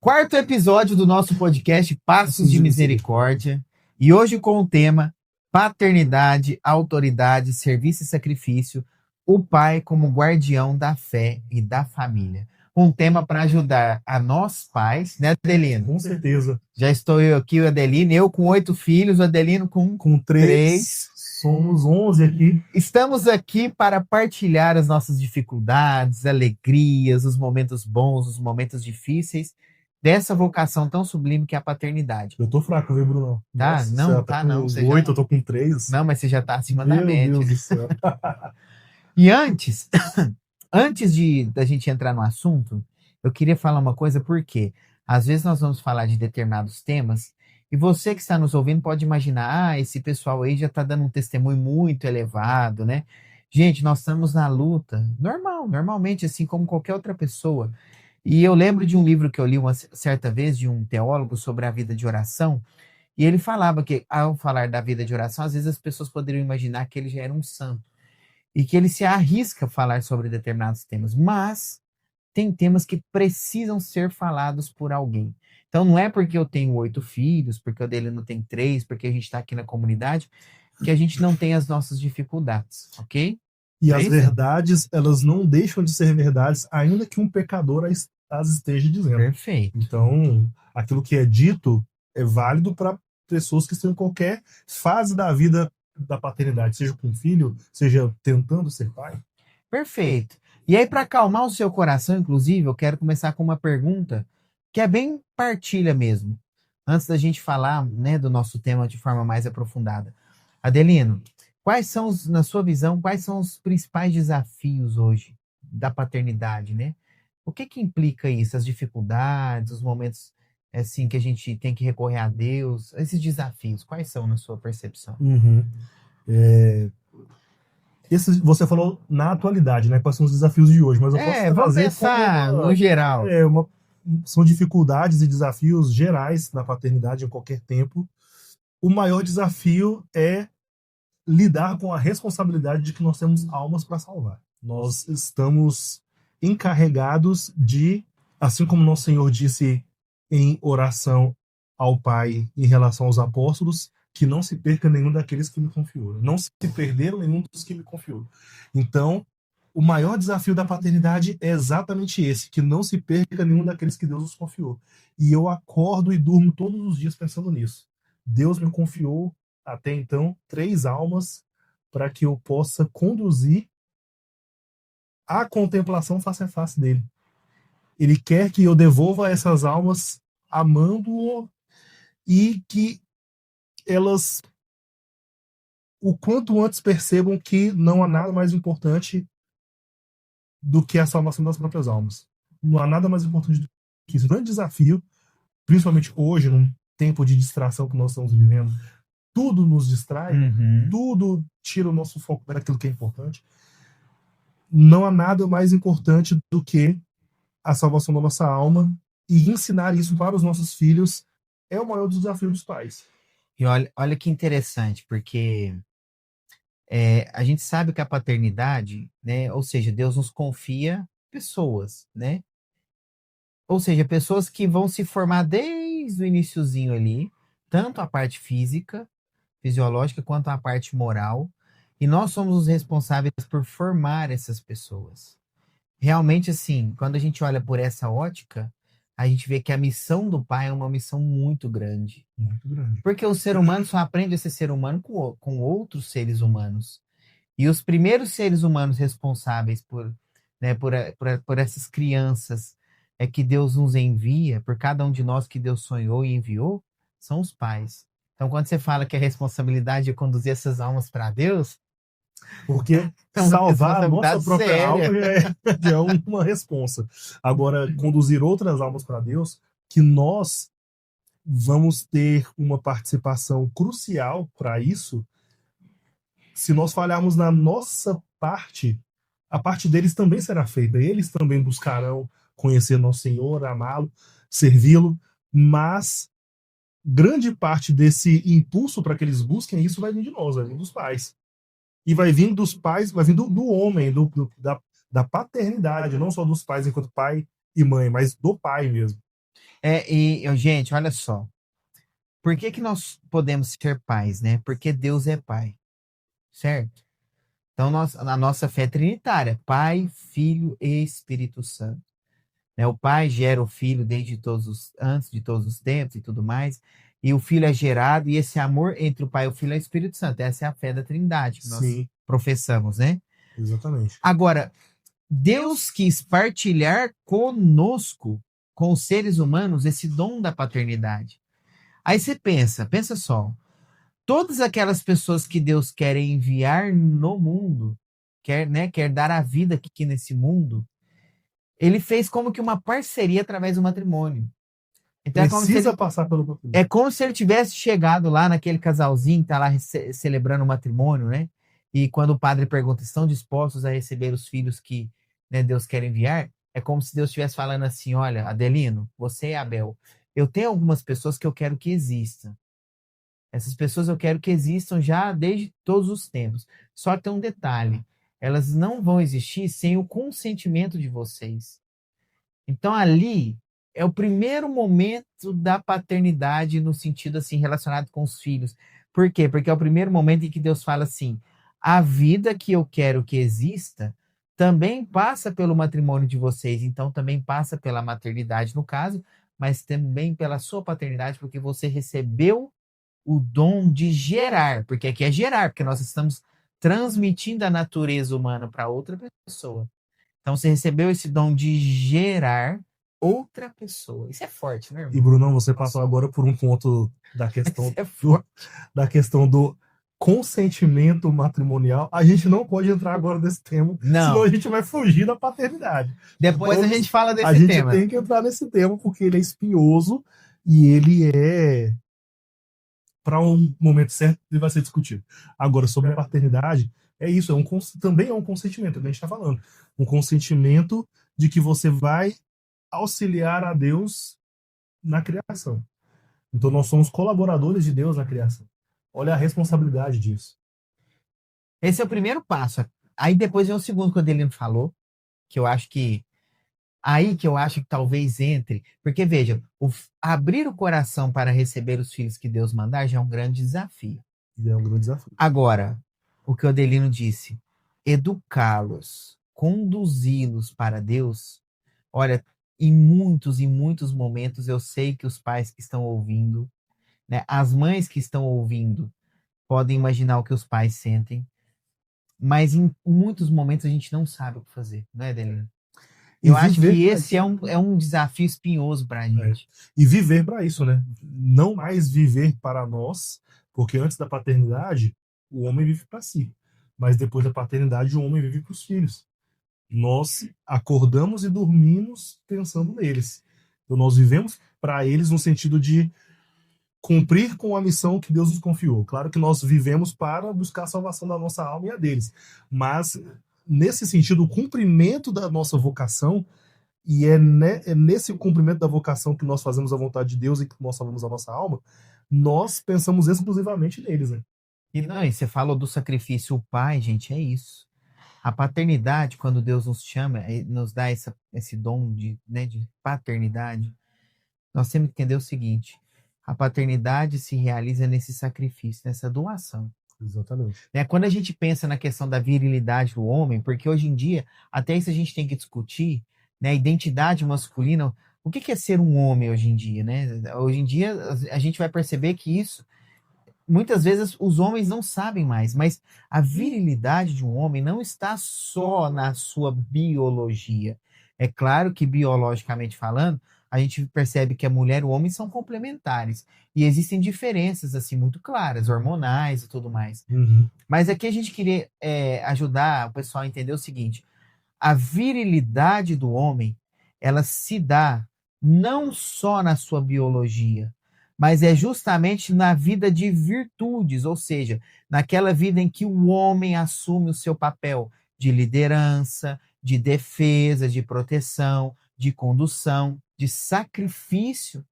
Quarto episódio do nosso podcast Passos de Misericórdia. E hoje com o tema Paternidade, Autoridade, Serviço e Sacrifício, o pai como guardião da fé e da família. Um tema para ajudar a nós pais, né, Adelino? Com certeza. Já estou eu aqui, o Adelino, eu com 8 filhos, o Adelino com 3. Somos 11 aqui. Estamos aqui para partilhar as nossas dificuldades, alegrias, os momentos bons, os momentos difíceis, dessa vocação tão sublime que é a paternidade. Eu tô fraco, viu, Bruno? Tá? Nossa, Não, você tá com não. os Você 8, já... eu tô com 3. Não, mas você já tá acima Meu da média. Deus do céu. E antes da gente entrar no assunto, eu queria falar uma coisa, porque às vezes nós vamos falar de determinados temas e você que está nos ouvindo pode imaginar, esse pessoal aí já está dando um testemunho muito elevado, né? Gente, nós estamos na luta, normalmente, assim como qualquer outra pessoa. E eu lembro de um livro que eu li uma certa vez, de um teólogo, sobre a vida de oração, e ele falava que, ao falar da vida de oração, às vezes as pessoas poderiam imaginar que ele já era um santo, e que ele se arrisca a falar sobre determinados temas, mas tem temas que precisam ser falados por alguém. Então não é porque eu tenho 8 filhos, porque o dele não tem 3, porque a gente está aqui na comunidade, que a gente não tem as nossas dificuldades, ok? E É as isso? verdades, elas não deixam de ser verdades, ainda que um pecador as esteja dizendo. Perfeito. Então, aquilo que é dito é válido para pessoas que estão em qualquer fase da vida da paternidade, seja com filho, seja tentando ser pai. Perfeito. E aí, para acalmar o seu coração, inclusive, eu quero começar com uma pergunta que é bem partilha mesmo, antes da gente falar, né, do nosso tema de forma mais aprofundada. Adelino, na sua visão, quais são os principais desafios hoje da paternidade, né? O que implica isso? As dificuldades, os momentos assim que a gente tem que recorrer a Deus, esses desafios, quais são na sua percepção? Você falou na atualidade, né? Quais são os desafios de hoje, mas eu posso Vamos trazer pensar no geral. são dificuldades e desafios gerais na paternidade em qualquer tempo. O maior desafio é lidar com a responsabilidade de que nós temos almas para salvar. Nós estamos encarregados de, assim como nosso Senhor disse em oração ao Pai em relação aos apóstolos, que não se perca nenhum daqueles que me confiou. Não se perderam nenhum dos que me confiou. Então, o maior desafio da paternidade é exatamente esse, que não se perca nenhum daqueles que Deus nos confiou. E eu acordo e durmo todos os dias pensando nisso. Deus me confiou, até então, 3 almas para que eu possa conduzir a contemplação face a face dele. Ele quer que eu devolva essas almas amando-o e que elas o quanto antes percebam que não há nada mais importante do que a salvação das próprias almas. Não há nada mais importante do que isso. O grande desafio, principalmente hoje, num tempo de distração que nós estamos vivendo, tudo nos distrai, tudo tira o nosso foco daquilo que é importante. Não há nada mais importante do que a salvação da nossa alma, e ensinar isso para os nossos filhos é o maior dos desafios dos pais. E olha que interessante, porque a gente sabe que a paternidade, né, ou seja, Deus nos confia pessoas, né? Ou seja, pessoas que vão se formar desde o iniciozinho ali, tanto a parte física, fisiológica, quanto a parte moral, e nós somos os responsáveis por formar essas pessoas. Realmente, assim, quando a gente olha por essa ótica, a gente vê que a missão do pai é uma missão muito grande. Muito grande. Porque o ser humano só aprende a ser ser humano com outros seres humanos. E os primeiros seres humanos responsáveis por essas crianças que Deus nos envia, por cada um de nós que Deus sonhou e enviou, são os pais. Então, quando você fala que a responsabilidade é conduzir essas almas para Deus, porque salvar a nossa própria alma já é uma responsa. Agora, conduzir outras almas para Deus, que nós vamos ter uma participação crucial para isso. Se nós falharmos na nossa parte, a parte deles também será feita. Eles também buscarão conhecer nosso Senhor, amá-lo, servi-lo, mas grande parte desse impulso para que eles busquem isso vai vir de nós, vai vir dos pais. E vai vir dos pais, vai vir do homem, da paternidade, não só dos pais enquanto pai e mãe, mas do pai mesmo. Gente, olha só. Por que que nós podemos ser pais, né? Porque Deus é pai, certo? Então, a nossa fé é trinitária, Pai, Filho e Espírito Santo. Né? O Pai gera o Filho antes de todos os tempos e tudo mais, e o Filho é gerado, e esse amor entre o Pai, o Filho e o Espírito Santo, essa é a fé da Trindade que nós Sim, professamos, né? exatamente. Agora, Deus quis partilhar conosco, com os seres humanos, esse dom da paternidade. Aí você pensa só, todas aquelas pessoas que Deus quer enviar no mundo, quer dar a vida aqui nesse mundo, ele fez como que uma parceria através do matrimônio. Então Precisa passar pelo é matrimônio. como se ele tivesse chegado lá naquele casalzinho que tá lá celebrando o matrimônio, né? E quando o padre pergunta, estão dispostos a receber os filhos que, né, Deus quer enviar? É como se Deus estivesse falando assim, olha, Adelino, você e Abel, eu tenho algumas pessoas que eu quero que existam. Essas pessoas eu quero que existam já desde todos os tempos. Só que tem um detalhe, elas não vão existir sem o consentimento de vocês. Então ali é o primeiro momento da paternidade no sentido assim relacionado com os filhos. Por quê? Porque é o primeiro momento em que Deus fala assim: a vida que eu quero que exista também passa pelo matrimônio de vocês, então também passa pela maternidade no caso, mas também pela sua paternidade, porque você recebeu o dom de gerar, porque aqui é gerar, porque nós estamos transmitindo a natureza humana para outra pessoa. Então você recebeu esse dom de gerar outra pessoa. Isso é forte, né, E, irmão? Brunão, você passou agora por um ponto Isso é forte. da questão do consentimento matrimonial. A gente não pode entrar agora nesse tema, senão a Não. gente vai fugir da paternidade. Depois a Então, gente fala a desse gente tema. tem que entrar nesse tema porque ele é espinhoso e ele é, para um momento certo, ele vai ser discutido. Agora, sobre a paternidade, é isso, também é um consentimento, é o que a gente está falando. Um consentimento de que você vai auxiliar a Deus na criação. Então nós somos colaboradores de Deus na criação. Olha a responsabilidade disso. Esse é o primeiro passo. Aí depois vem o segundo que o Adelino falou, que eu acho que aí que eu acho que talvez entre, porque veja, abrir o coração para receber os filhos que Deus mandar já é um grande desafio. E é um grande desafio. Agora, o que o Adelino disse, educá-los, conduzi-los para Deus. Olha, em muitos momentos eu sei que os pais que estão ouvindo, né, as mães que estão ouvindo, podem imaginar o que os pais sentem, mas em muitos momentos a gente não sabe o que fazer, não é, Adelino? E Eu acho viver que para esse é um desafio espinhoso para a gente. E viver para isso, né? Não mais viver para nós, porque antes da paternidade, o homem vive para si. Mas depois da paternidade, o homem vive para os filhos. Nós acordamos e dormimos pensando neles. Então nós vivemos para eles no sentido de cumprir com a missão que Deus nos confiou. Claro que nós vivemos para buscar a salvação da nossa alma e a deles. Mas, nesse sentido, o cumprimento da nossa vocação, e é nesse cumprimento da vocação que nós fazemos a vontade de Deus e que nós salvamos a nossa alma, nós pensamos exclusivamente neles, né? E não, e você falou do sacrifício, o pai, gente, é isso. A paternidade, quando Deus nos chama, nos dá esse dom de, né, de paternidade, nós temos que entender o seguinte: a paternidade se realiza nesse sacrifício, nessa doação. Exatamente. Né? Quando a gente pensa na questão da virilidade do homem, porque hoje em dia, até isso a gente tem que discutir, né, a identidade masculina, o que é ser um homem hoje em dia, né? Hoje em dia a gente vai perceber que isso, muitas vezes os homens não sabem mais, mas a virilidade de um homem não está só na sua biologia. É claro que biologicamente falando, a gente percebe que a mulher e o homem são complementares e existem diferenças assim muito claras, hormonais e tudo mais. Uhum. Mas aqui a gente queria ajudar o pessoal a entender o seguinte: a virilidade do homem, ela se dá não só na sua biologia, mas é justamente na vida de virtudes, ou seja, naquela vida em que o homem assume o seu papel de liderança, de defesa, de proteção, de condução, de sacrifício,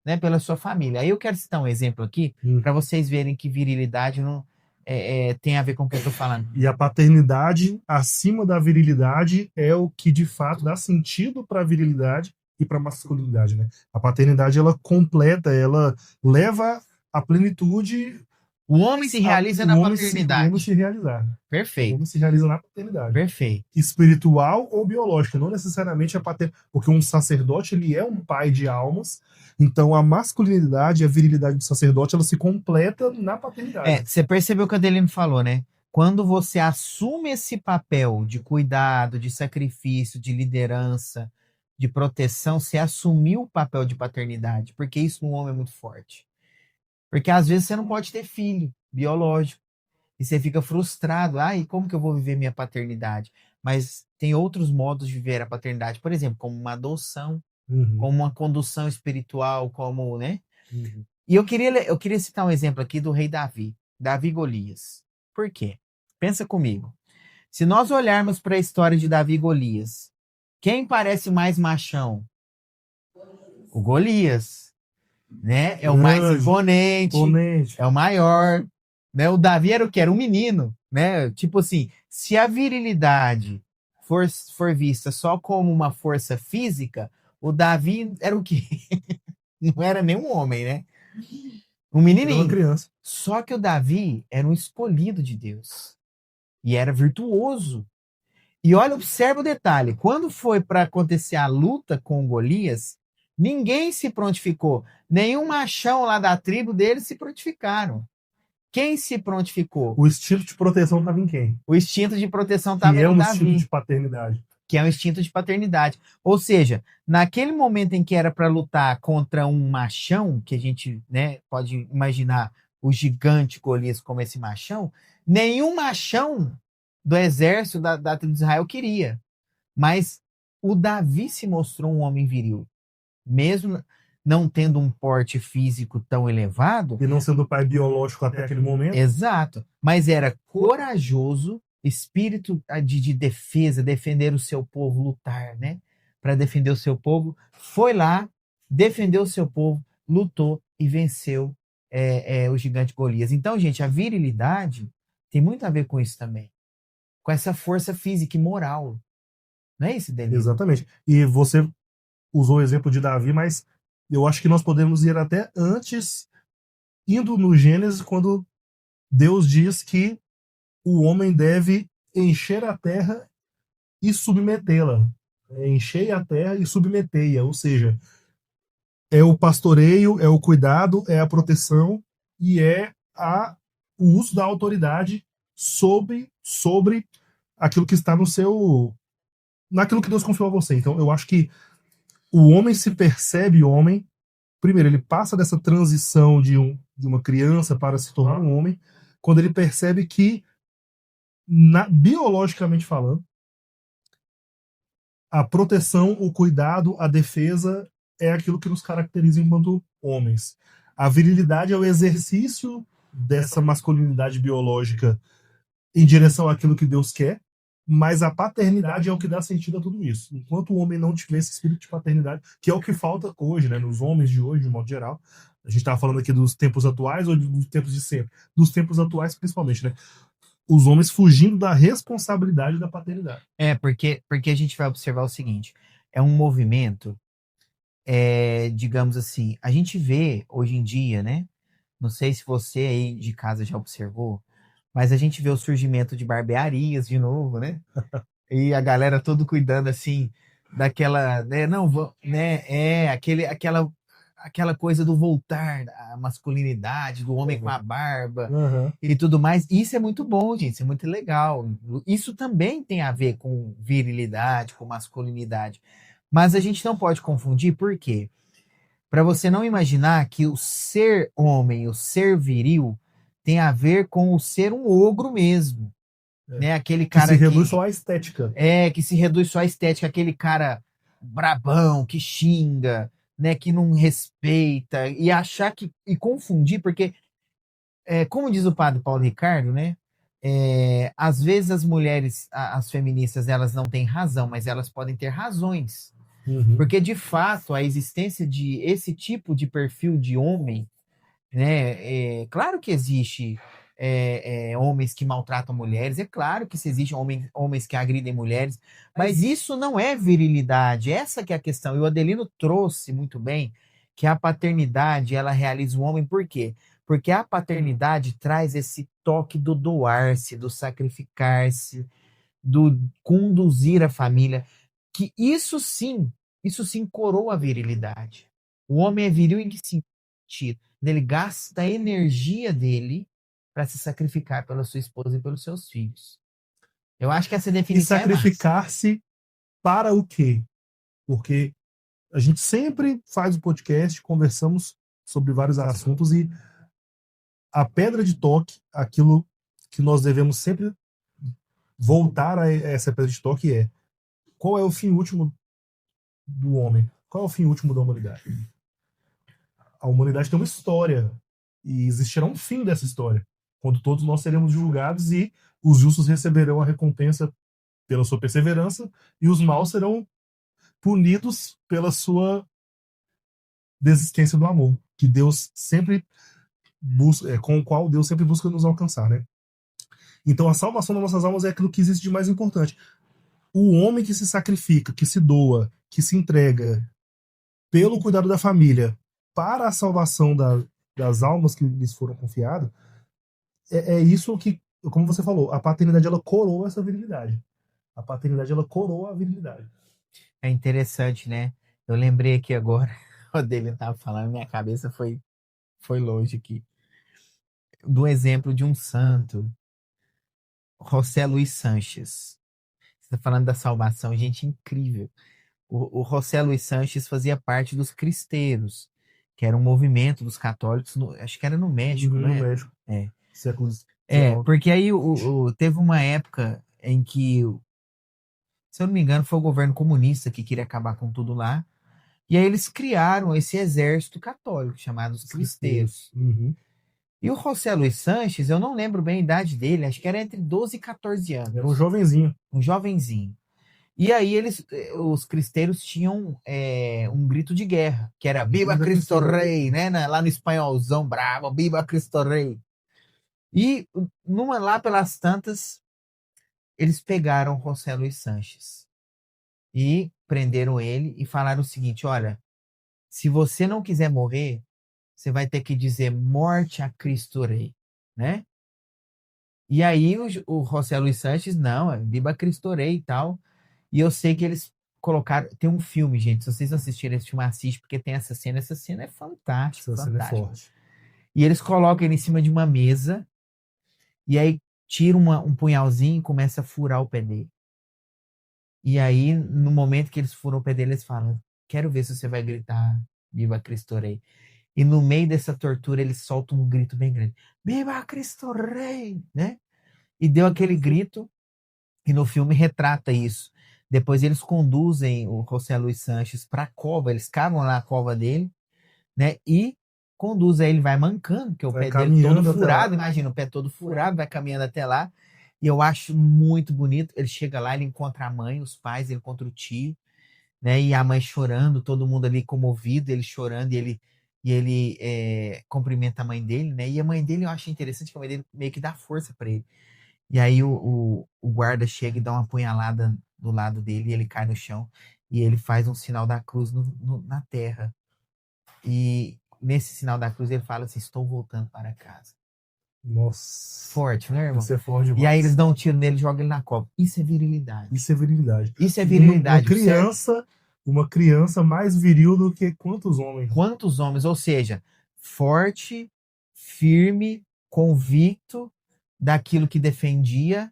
né, pela sua família. Aí eu quero citar um exemplo aqui para vocês verem que virilidade não tem a ver com o que eu estou falando. E a paternidade acima da virilidade é o que de fato dá sentido para a virilidade e para a masculinidade, né? A paternidade, ela completa, ela leva à plenitude O homem se realiza na o homem paternidade. se realizar. O Perfeito, homem se realiza na paternidade. perfeito. Espiritual ou biológica, não necessariamente a paternidade, porque um sacerdote, ele é um pai de almas, então a masculinidade e a virilidade do sacerdote, ela se completa na paternidade. Você percebeu o que a Adelino falou, né? Quando você assume esse papel de cuidado, de sacrifício, de liderança, de proteção, você assumiu o papel de paternidade, porque isso no homem é muito forte. Porque às vezes você não pode ter filho biológico e você fica frustrado. Ai, como que eu vou viver minha paternidade? Mas tem outros modos de viver a paternidade, por exemplo, como uma adoção, como uma condução espiritual, como, né? E eu queria citar um exemplo aqui do rei Davi, Davi e Golias. Por quê? Pensa comigo. Se nós olharmos para a história de Davi e Golias, quem parece mais machão? O Golias, né? É o mais imponente, é o maior, né? O Davi era o quê? Era um menino, né? Tipo assim, se a virilidade for vista só como uma força física, o Davi era o quê? Não era nenhum homem, né? Um menininho. Uma criança. Só que o Davi era um escolhido de Deus. E era virtuoso. E olha, observa o detalhe. Quando foi para acontecer a luta com Golias, ninguém se prontificou. Nenhum machão lá da tribo dele se prontificaram. Quem se prontificou? O instinto de proteção estava em quem? O instinto de proteção estava Que é no um Davi. instinto de paternidade. Que é um instinto de paternidade. Ou seja, naquele momento em que era para lutar contra um machão, que a gente, né, pode imaginar o gigante Golias como esse machão, nenhum machão do exército da tribo de Israel queria. Mas o Davi se mostrou um homem viril. Mesmo não tendo um porte físico tão elevado. E não sendo pai biológico até aquele momento. Exato. Mas era corajoso, espírito de defesa, defender o seu povo, lutar, né? Para defender o seu povo. Foi lá, defendeu o seu povo, lutou e venceu o gigante Golias. Então, gente, a virilidade tem muito a ver com isso também. Com essa força física e moral. Não é isso, Denise? Exatamente. E você usou o exemplo de Davi, mas eu acho que nós podemos ir até antes, indo no Gênesis, quando Deus diz que o homem deve encher a terra e submetê-la. Encher a terra e submetê-la. Ou seja, é o pastoreio, é o cuidado, é a proteção e é o uso da autoridade sobre aquilo que está naquilo que Deus confiou a você. Então, eu acho que o homem se percebe homem. Primeiro, ele passa dessa transição de uma criança para se tornar um homem, quando ele percebe que, biologicamente falando, a proteção, o cuidado, a defesa é aquilo que nos caracteriza enquanto homens. A virilidade é o exercício dessa masculinidade biológica em direção àquilo que Deus quer, mas a paternidade é o que dá sentido a tudo isso. Enquanto o homem não tiver esse espírito de paternidade, que é o que falta hoje, né, nos homens de hoje, de modo geral. A gente estava falando aqui dos tempos atuais ou dos tempos de sempre? Dos tempos atuais, principalmente, né? Os homens fugindo da responsabilidade da paternidade. Porque a gente vai observar o seguinte, é um movimento, digamos assim, a gente vê hoje em dia, né? Não sei se você aí de casa já observou, mas a gente vê o surgimento de barbearias de novo, né? E a galera todo cuidando assim daquela, né? Não, né? Aquela coisa do voltar da masculinidade, do homem com a barba e tudo mais. Isso é muito bom, gente. Isso é muito legal. Isso também tem a ver com virilidade, com masculinidade. Mas a gente não pode confundir, por quê? Para você não imaginar que o ser homem, o ser viril, tem a ver com o ser um ogro mesmo. Né? Aquele cara que se reduz só à estética. Que se reduz só à estética. Aquele cara brabão, que xinga, né? Que não respeita. E achar que... E confundir, porque... como diz o padre Paulo Ricardo, né? Às vezes as mulheres, as feministas, elas não têm razão, mas elas podem ter razões. Porque, de fato, a existência de esse tipo de perfil de homem, né, claro que existe homens que maltratam mulheres. É claro que existem homens que agridem mulheres, mas isso não é virilidade. Essa que é a questão. E o Adelino trouxe muito bem que a paternidade, ela realiza o homem. Por quê? Porque a paternidade traz esse toque do doar-se, do sacrificar-se, do conduzir a família, que isso sim coroa a virilidade. O homem é viril em que sentido? Ele gasta a energia dele para se sacrificar pela sua esposa e pelos seus filhos. Eu acho que essa E definição é massa. sacrificar-se para o quê? Porque a gente sempre faz o podcast, conversamos sobre vários assuntos e a pedra de toque, aquilo que nós devemos sempre voltar a essa pedra de toque é: qual é o fim último do homem? Qual é o fim último da humanidade? A humanidade tem uma história e existirá um fim dessa história, quando todos nós seremos julgados e os justos receberão a recompensa pela sua perseverança e os maus serão punidos pela sua desistência do amor, que Deus sempre busca, com o qual Deus sempre busca nos alcançar, né? Então a salvação das nossas almas é aquilo que existe de mais importante. O homem que se sacrifica, que se doa, que se entrega pelo cuidado da família para a salvação das almas que lhes foram confiadas, é isso que, como você falou, a paternidade ela coroa essa virilidade. A paternidade ela coroa a virilidade. É interessante, né? Eu lembrei aqui agora, o dele estava falando, minha cabeça foi longe aqui, do exemplo de um santo, José Luiz Sanches. Você está falando da salvação, gente, incrível. O José Luiz Sanches fazia parte dos cristeiros, que era um movimento dos católicos, acho que era no México, No não é? México. É. Século XIX. Porque aí teve uma época em que, se eu não me engano, foi o governo comunista que queria acabar com tudo lá, e aí eles criaram esse exército católico, chamado os cristeiros. Uhum. E o José Luiz Sanches, eu não lembro bem a idade dele, acho que era entre 12 e 14 anos. Era um jovenzinho. Um jovenzinho. E aí os cristeiros tinham um grito de guerra, que era Viva Cristo Rei, né? Lá no espanholzão bravo, Viva Cristo Rei. E lá pelas tantas, eles pegaram José Luiz Sanches e prenderam ele e falaram o seguinte: olha, se você não quiser morrer, você vai ter que dizer morte a Cristo Rei, né? E aí o José Luiz Sanches, não, é Viva Cristo Rei e tal. E eu sei que eles colocaram. Tem um filme, gente. Se vocês assistirem esse filme, assiste, porque tem essa cena. Essa cena é fantástica. Essa cena é forte. E eles colocam ele em cima de uma mesa. E aí tira um punhalzinho e começa a furar o pé dele. E aí, no momento que eles furam o pé dele, eles falam: quero ver se você vai gritar Viva Cristo Rei. E no meio dessa tortura, eles soltam um grito bem grande: Viva Cristo Rei! Né? E deu aquele grito. E no filme retrata isso. Depois eles conduzem o José Luiz Sanches para a cova, eles cavam lá a cova dele, né? E conduzem ele, vai mancando, porque o pé dele todo furado, imagina, o pé todo furado, vai caminhando até lá. E eu acho muito bonito. Ele chega lá, ele encontra a mãe, os pais, ele encontra o tio, né? E a mãe chorando, todo mundo ali comovido, ele chorando, e ele cumprimenta a mãe dele, né? E a mãe dele, eu acho interessante que a mãe dele meio que dá força para ele. E aí o guarda chega e dá uma punhalada do lado dele e ele cai no chão e ele faz um sinal da cruz na terra. E nesse sinal da cruz ele fala assim: estou voltando para casa. Nossa. Forte, né, irmão? Isso é forte demais. E aí eles dão um tiro nele e jogam ele na cova. Isso é virilidade. Isso é virilidade. Isso é virilidade. Uma criança mais viril do que quantos homens? Quantos homens? Ou seja, forte, firme, convicto daquilo que defendia,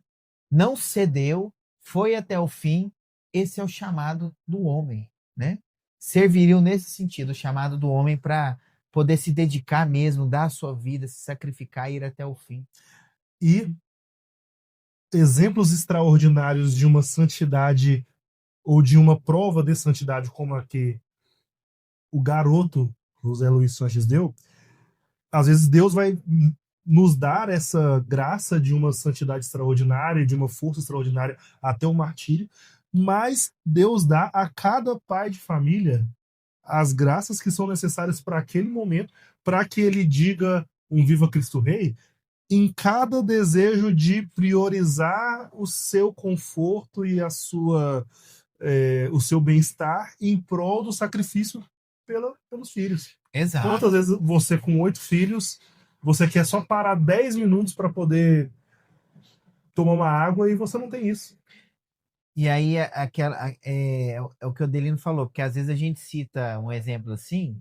não cedeu, foi até o fim. Esse é o chamado do homem, né? Ser viril nesse sentido, o chamado do homem para poder se dedicar mesmo, dar a sua vida, se sacrificar e ir até o fim. E exemplos extraordinários de uma santidade ou de uma prova de santidade como a que o garoto José Luiz Sanches deu, às vezes Deus vai nos dar essa graça de uma santidade extraordinária, de uma força extraordinária até o martírio, mas Deus dá a cada pai de família as graças que são necessárias para aquele momento, para que ele diga um Viva Cristo Rei, em cada desejo de priorizar o seu conforto e o seu bem-estar em prol do sacrifício pelos filhos. Exato. Quantas vezes você, com 8 filhos, você quer só parar 10 minutos para poder tomar uma água e você não tem isso? E aí, é o que o Delino falou, porque às vezes a gente cita um exemplo assim.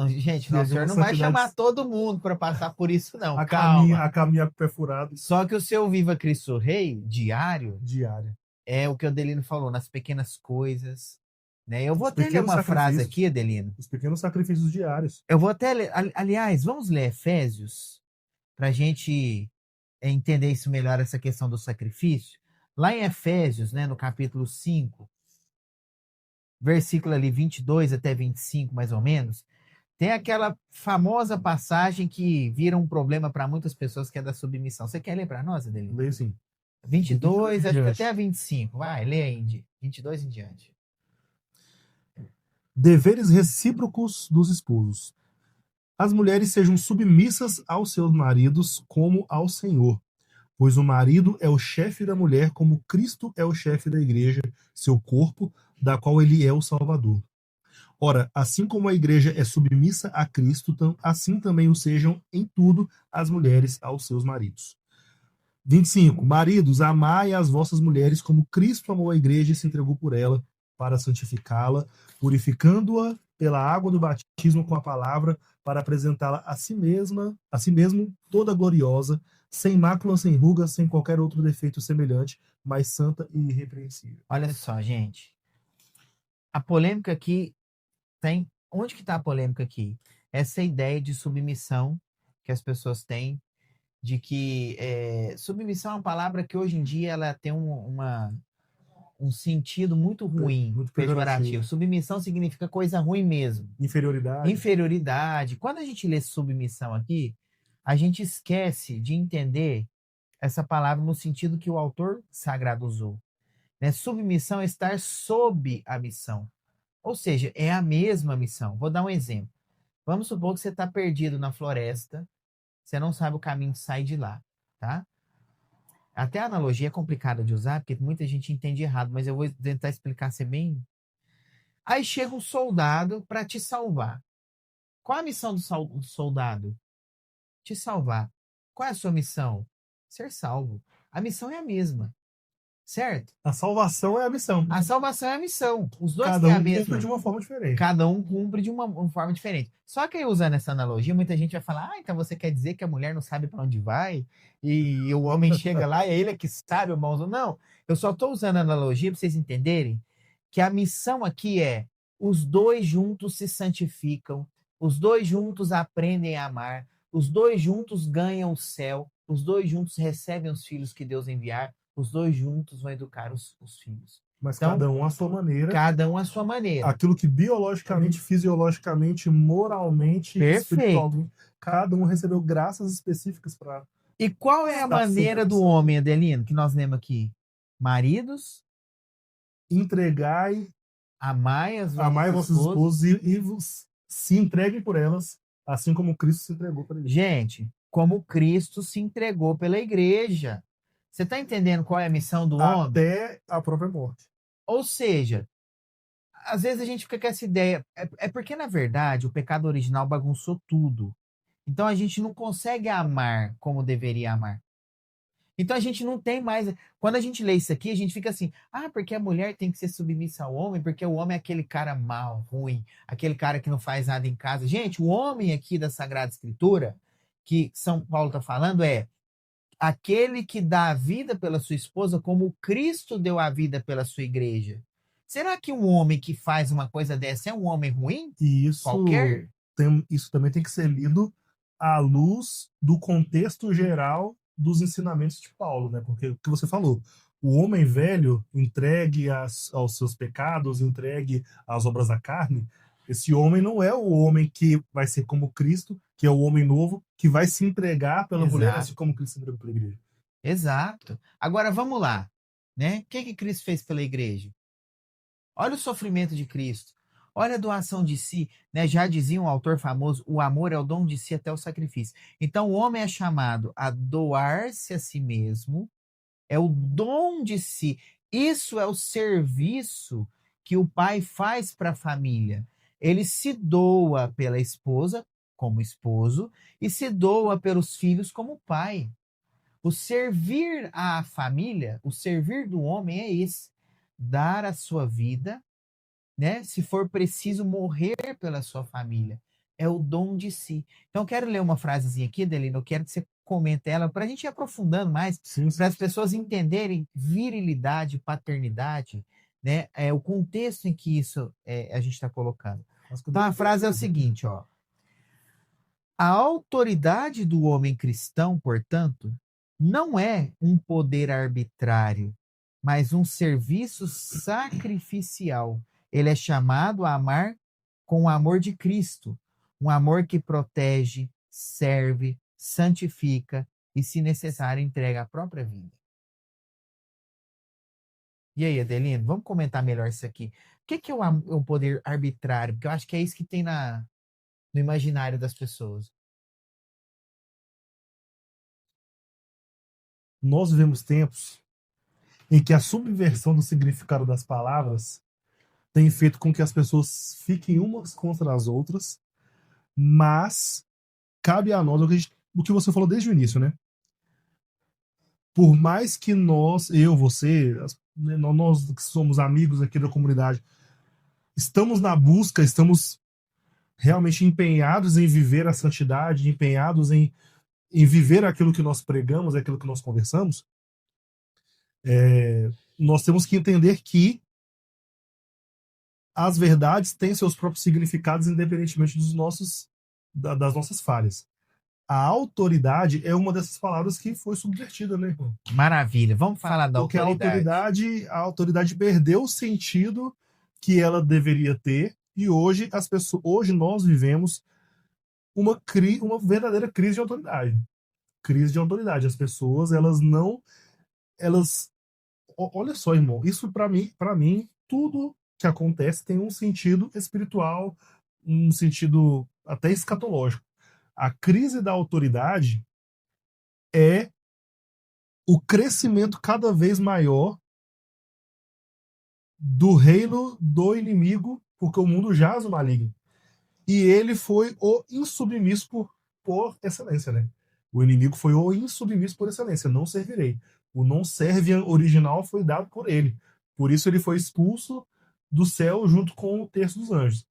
Gente, nosso Senhor não vai chamar todo mundo para passar por isso, não. Calma. A caminhar com o pé furado. Só que o seu Viva Cristo Rei, diário, é o que o Adelino falou, nas pequenas coisas. Né? Eu vou até ler uma frase aqui, Adelino. Os pequenos sacrifícios diários. Eu vou até ler. Aliás, vamos ler Efésios, para a gente entender isso melhor, essa questão do sacrifício. Lá em Efésios, né, no capítulo 5, versículo ali 22 até 25, mais ou menos, tem aquela famosa passagem que vira um problema para muitas pessoas, que é da submissão. Você quer ler para nós, Adelino? Leio sim. 22, acho que até a 25. Vai, lê aí, 22 em diante. Deveres recíprocos dos esposos. As mulheres sejam submissas aos seus maridos como ao Senhor, pois o marido é o chefe da mulher, como Cristo é o chefe da igreja, seu corpo, da qual ele é o Salvador. Ora, assim como a igreja é submissa a Cristo, assim também o sejam em tudo as mulheres aos seus maridos. 25. Maridos, amai as vossas mulheres como Cristo amou a igreja e se entregou por ela para santificá-la, purificando-a pela água do batismo com a palavra, para apresentá-la a si mesmo, toda gloriosa, sem mácula, sem ruga, sem qualquer outro defeito semelhante, mas santa e irrepreensível. Olha só, gente. A polêmica aqui tem... Onde que está a polêmica aqui? Essa ideia de submissão que as pessoas têm, de que submissão é uma palavra que hoje em dia ela tem um sentido muito ruim, muito pejorativo. Submissão significa coisa ruim mesmo. Inferioridade. Quando a gente lê submissão aqui, a gente esquece de entender essa palavra no sentido que o autor sagrado usou. Né? Submissão é estar sob a missão. Ou seja, é a mesma missão. Vou dar um exemplo. Vamos supor que você está perdido na floresta, você não sabe o caminho de sair de lá, tá? Até a analogia é complicada de usar, porque muita gente entende errado, mas eu vou tentar explicar ser bem. Aí chega um soldado para te salvar. Qual a missão do soldado? Te salvar. Qual é a sua missão? Ser salvo. A missão é a mesma. Certo? A salvação é a missão. A salvação é a missão. Os dois têm a mesma. Cada um cumpre de uma forma diferente. Cada um cumpre de uma forma diferente. Só que aí, usando essa analogia, muita gente vai falar, então você quer dizer que a mulher não sabe para onde vai e o homem chega lá e é ele que sabe, irmãos? Não, eu só estou usando a analogia para vocês entenderem que a missão aqui é os dois juntos se santificam, os dois juntos aprendem a amar, os dois juntos ganham o céu, os dois juntos recebem os filhos que Deus enviar, os dois juntos vão educar os filhos. Mas então, cada um à sua maneira. Cada um à sua maneira. Aquilo que biologicamente, fisiologicamente, moralmente, espiritualmente, cada um recebeu graças específicas para... E qual é a maneira do homem, Adelino, que nós lemos aqui? Maridos, entregai, amai as vossas esposas e se entreguem por elas, assim como Cristo se entregou pela igreja. Gente, como Cristo se entregou pela igreja. Você está entendendo qual é a missão do homem? Até a própria morte. Ou seja, às vezes a gente fica com essa ideia. É porque, na verdade, o pecado original bagunçou tudo. Então a gente não consegue amar como deveria amar. Então a gente não tem mais. Quando a gente lê isso aqui, a gente fica assim: porque a mulher tem que ser submissa ao homem, porque o homem é aquele cara mau, ruim, aquele cara que não faz nada em casa. Gente, o homem aqui da Sagrada Escritura, que São Paulo está falando, é aquele que dá a vida pela sua esposa como Cristo deu a vida pela sua igreja. Será que um homem que faz uma coisa dessa é um homem ruim? Qualquer? Isso também tem que ser lido à luz do contexto geral dos ensinamentos de Paulo, né? Porque o que você falou, o homem velho entregue aos seus pecados, entregue às obras da carne, esse homem não é o homem que vai ser como Cristo, que é o homem novo, que vai se entregar pela mulher, assim como Cristo se entregou pela igreja. Exato. Agora, vamos lá. Né? O que Cristo fez pela igreja? Olha o sofrimento de Cristo. Olha a doação de si, né? Já dizia um autor famoso, o amor é o dom de si até o sacrifício. Então, o homem é chamado a doar-se a si mesmo, é o dom de si. Isso é o serviço que o pai faz para a família. Ele se doa pela esposa, como esposo, e se doa pelos filhos, como pai. O servir à família, o servir do homem é esse: dar a sua vida, né? Se for preciso morrer pela sua família. É o dom de si. Então, eu quero ler uma frasezinha aqui, Delino. Eu quero que você comente ela para a gente ir aprofundando mais, Sim, para sim. as pessoas entenderem virilidade, paternidade, né? O contexto em que isso a gente está colocando. Então, a frase é o seguinte, ó. A autoridade do homem cristão, portanto, não é um poder arbitrário, mas um serviço sacrificial. Ele é chamado a amar com o amor de Cristo, um amor que protege, serve, santifica e, se necessário, entrega a própria vida. E aí, Adelino, vamos comentar melhor isso aqui. O que é o poder arbitrário? Porque eu acho que é isso que tem no imaginário das pessoas. Nós vivemos tempos em que a subversão do significado das palavras tem feito com que as pessoas fiquem umas contra as outras, mas cabe a nós o que você falou desde o início, né? Por mais que nós, eu, você, nós que somos amigos aqui da comunidade, estamos na busca, estamos realmente empenhados em viver a santidade, empenhados em viver aquilo que nós pregamos, aquilo que nós conversamos, nós temos que entender que as verdades têm seus próprios significados independentemente das nossas falhas. A autoridade é uma dessas palavras que foi subvertida, né, irmão? Maravilha. Vamos falar da Porque autoridade. a autoridade perdeu o sentido que ela deveria ter e hoje nós vivemos uma verdadeira crise de autoridade. Crise de autoridade. As pessoas, elas não, elas, olha só, irmão, isso para mim, tudo que acontece tem um sentido espiritual, um sentido até escatológico. A crise da autoridade é o crescimento cada vez maior do reino do inimigo, porque o mundo jaz no maligno. E ele foi o insubmisso por excelência, né? O inimigo foi o insubmisso por excelência. Não servirei. O não serve original foi dado por ele. Por isso ele foi expulso do céu junto com o terço dos anjos.